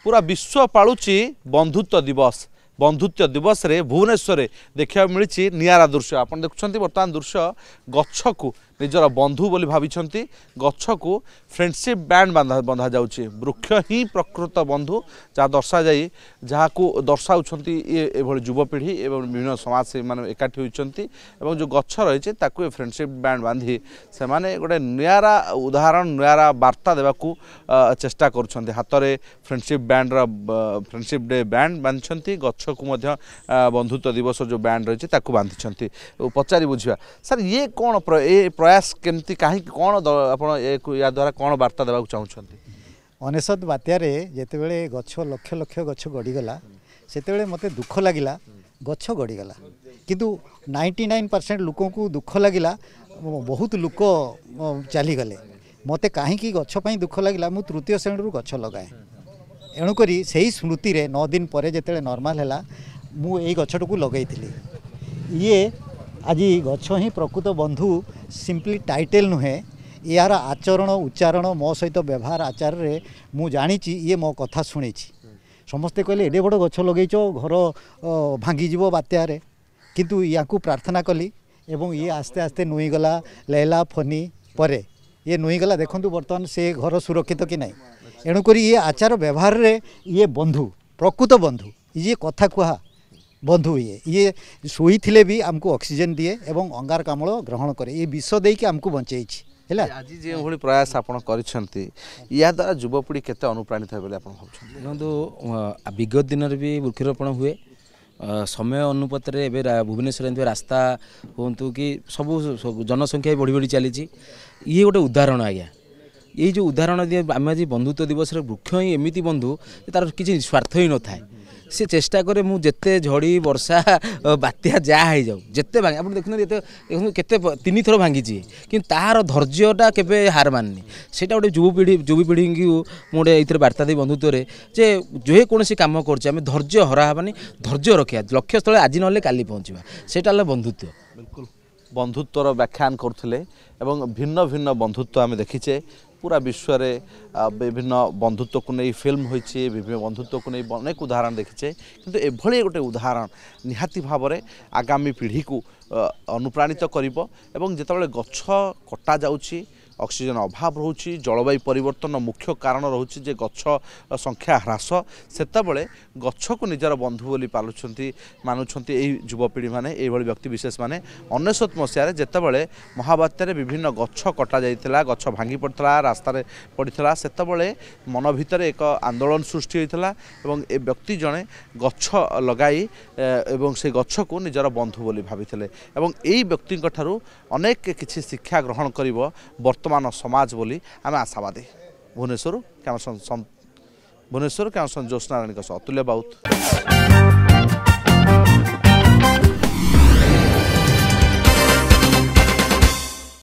पूरा विश्व पालुची बंधुत्व दिवस। बंधुत्व दिवस रे भुवनेश्वर देखा मिली निरा दृश्य। आप देखुं बर्तमान दृश्य गछ को निजर बंधु बोली भाविंट गछ को फ्रेंडशिप बैंड बंधा जाउछि। वृक्ष ही प्रकृत बंधु जहाँ दर्शा जाए जहाँ को दर्शाऊँ ये युवपीढ़ी एवं विभिन्न समाज से माने एकाठी होती जो गछ रही है फ्रेंडशिप बैंड बांधी से माने गोटे निरा उदाहरण निरा वार्ता देवाकू चेष्टा कर हाथ में friendship band friendship day band बांधि गछ को बंधुत्व दिवस जो बैंड रही है बांधि पचारि बुझा सर ये कौन प्रयास केमती कहीं कौन आप या द्वारा कौन वार्ता देवाक चाहते? अनेशत बात्यार जितेबले गछ लक्ष लक्ष गछ गड़ीगला से मत दुख लगिला गछ गड़ीगला किंतु 99% लोक को दुख लगिला बहुत लोक चलीगले मत कहीं गछपाई दुख लगिला मु तृतीय श्रेणी गछ लगाए एणुक से ही स्मृति रे 9 दिन पर जिते नॉर्मल है मुझे गछट को लगे ये आज गछ ही प्रकृत बंधु सिंपली टाइटल नुहे यार आचरण उच्चारण मो सहित व्यवहार आचार रे मु जानी ये मो कथा शुणी समस्ते कहले एडे बड़ गछ लगेच घर भांगीज बात्यार किंतु या प्रार्थना कली एवं ये आस्ते आस्ते नुईगला लैला फनी परे ये नुईगला देखु बर्तमान से घर सुरक्षित कि नहीं एणुक ये आचार व्यवहार रे ये बंधु प्रकृत बंधु ये कथा कुहा बंधु ये शोई थिले भी आमको ऑक्सीजन दिए एवं अंगारकाम्ल ग्रहण करे ये विष देकी आमको बंचई आज जो भली प्रयास आप या द्वारा युवपीढ़ी केते अनुप्राणित है देखो विगत दिन भी वृक्षरोपण हुए समय अनुपात भुवनेश्वर रास्ता हूँ कि सब जनसंख्या बढ़ी बढ़ी चली ये गोटे उदाहरण आज्ञा ये जो उदाहरण दिए आम आज बंधुत्व दिवस वृक्ष ही एमती बंधु तार किसी स्वार्थ ही न थाए सी चेष्टा करे मु जेते झड़ी वर्षा बात्या जा हो जाऊ जिते भांगे आप देखते केते 3 थर भांगी कि तार धैर्यटा केबे हार माननी से गोटे युवपीढ़ी को मुझे ये वार्ता दी बंधुत्व जे जो कौन कम कर धैर्य हराबानी धैर्य रखा लक्ष्य स्थल आज ना काली पहुँचा से बंधुत्व। बिल्कुल बंधुत्वर व्याख्यान करते भिन्न भिन्न बंधुत्व आम देखीचे पूरा विश्व रे विभिन्न बंधुत्व को नहीं फिल्म होइछे विभिन्न बंधुत्व को नहीं अनेक उदाहरण देखीचे किंतु एभली गोटे उदाहरण निहाती भाव में आगामी पीढ़ी को अनुप्राणित करिवो एवं जेतेबेले गछ कटा जाउछि ऑक्सीजन अभाव रोची जलवायु परिवर्तन मुख्य कारण रोचे जे गछ संख्या ह्रास सेतबले गछ को निजर बंधु बोली पालुछंती मानुछंती एही युवपीढ़ी माने एभली व्यक्ति विशेष माने 1999 मसीह जेतेबले महाबात्यारे विभिन्न गछ कटा जाइतिला गछ भांगी पड़ता रास्ता रे पड़ता सेतबले मन भितर एक आंदोलन सृष्टि होइतिला एवं ए व्यक्ति जने गछ लगाई एवं से गछ को निजर बंधु बोली भाबिथिले एवं एही व्यक्ति ठारू अनेक किछि शिक्षा ग्रहण करिवो वर्तमान समाज बोली आम आशावादी। भुवनेश्वर कैमरा ज्योत्सना रानी अतुल्य बाउत।